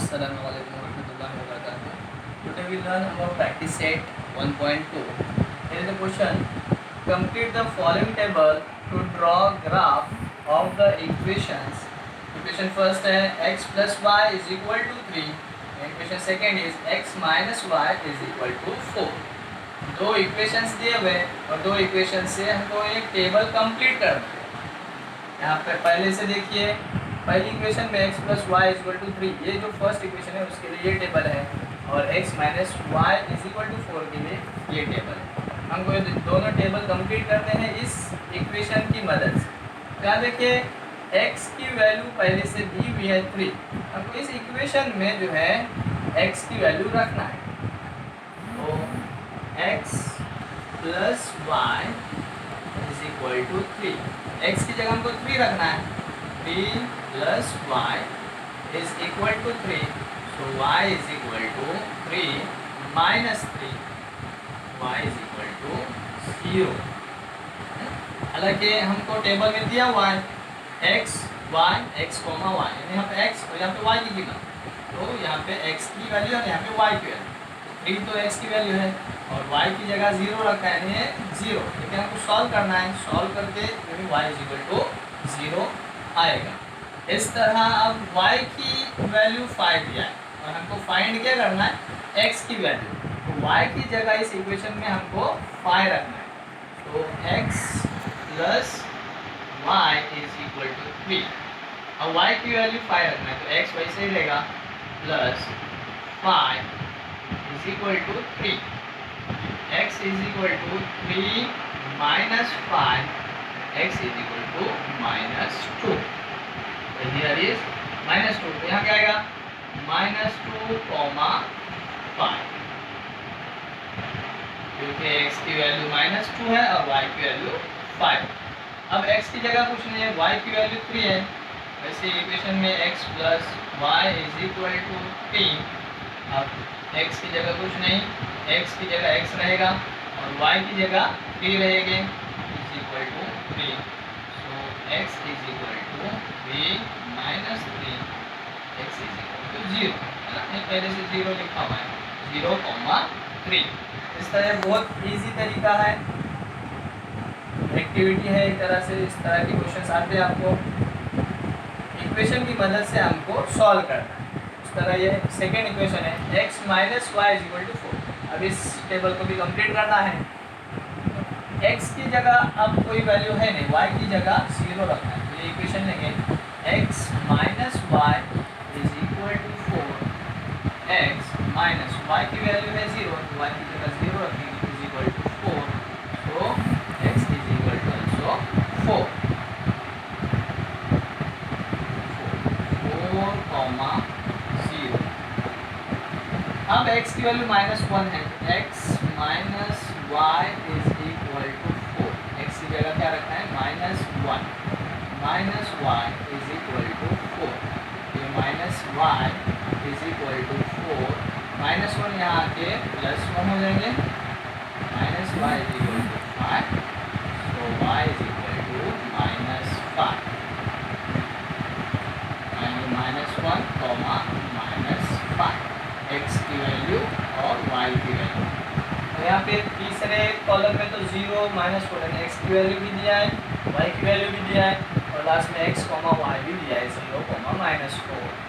Assalamualaikum warahmatullahi wabarakatuh. Today we learn about practice set 1.2. Here is the question. Complete the following table to draw graph of the equations. Equation first है x plus y is equal to 3. Equation second is x minus y is equal to 4. दो equations दिए हुए और दो equation से हमको एक table complete करना है। यहाँ पे पहले से देखिए, पहली इक्वेशन में x plus Y is equal to 3, ये जो फर्स्ट इक्वेशन है उसके लिए ये टेबल है, और x minus Y is equal to 4 के लिए ये टेबल है। हमको ये दोनों टेबल कंप्लीट करने हैं इस इक्वेशन की मदद से। क्या देखिए, x की वैल्यू पहले से दी हुई है 3, हमको इस इक्वेशन में जो है x की वैल्यू रखना है। तो x plus Y is equal to 3, x की जगह हमको 3 रखना है। 3 plus Y is equal to 3, so y is equal to 3 minus 3, y is equal to 0। हालांकि हमको टेबल में दिया हुआ है x y x comma y, यानी यहाँ पे x और यहाँ पे y की जगह, तो यहाँ पे x की वैल्यू और यहाँ पे y की वैल्यू। 3 तो x की वैल्यू है और y की जगह 0 रखा है, यानी 0। लेकिन हमको सॉल्व करना है, सॉल्व करके y इज इक्वल टू 0 आएगा। इस तरह अब y की वैल्यू 5 दिया है और हमको फाइंड क्या करना है, x की वैल्यू। तो y की जगह इस इक्वेशन में हमको 5 रखना है, तो x plus y is equal to 3। अब y की वैल्यू 5 रखना है, तो x वैसे ही रहेगा, plus 5 is equal to 3, x is equal to 3 minus 5, x is equal to minus 2। तो हियर इज माइनस 2, तो यहाँ क्या आएगा, माइनस 2 कॉमा 5, क्योंकि x की वैल्यू माइनस 2 है और y की वैल्यू 5। अब x की जगह कुछ नहीं है, y की वैल्यू 3 है, वैसे इक्वेशन में x plus Y is equal to 3। अब x की जगह कुछ नहीं, x की जगह x रहेगा और y की जगह 3 रहेंगे, is equal to 3, so x is equal to 3 minus 3, x is equal to 0, है ना, ये पहले से 0 लिखा हुआ है, 0,3। इस तरह बहुत इजी तरीका है, एक्टिविटी है एक तरह से। इस तरह के क्वेश्चन आते हैं, आपको इक्वेशन की मदद से हमको सॉल्व करना है। इस तरह ये सेकेंड इक्वेशन है, x minus Y is equal to 4। अब इस टेबल को भी कंप्लीट करना है। x की जगह अब कोई वैल्यू है नहीं, y की जगह 0 रखना है, तो ये इक्वेशन लेंगे, x minus Y is equal to 4, x minus Y की वैल्यू है 0, तो y की जगह 0 रखेंगे, इज इक्वल टू 4, तो x is equal to also 4, 4, 0। अब x की वैल्यू -1 है, x minus Y is equal to 4, x की जगह क्या रखना है, -1, minus Y is equal to 4, ये minus Y is equal to 4, -1 यहाँ आके +1 हो जाएंगे, minus Y is equal to 5, तो y is equal to -5, -1 comma -5, x की वैल्यू और y की वैल्यू। तो यहाँ पे तीसरे कॉलम में तो 0 -4 है, x की वैल्यू भी दिया है, y की वैल्यू भी दिया है, और लास्ट में x, y भी दिया है, 0, -4।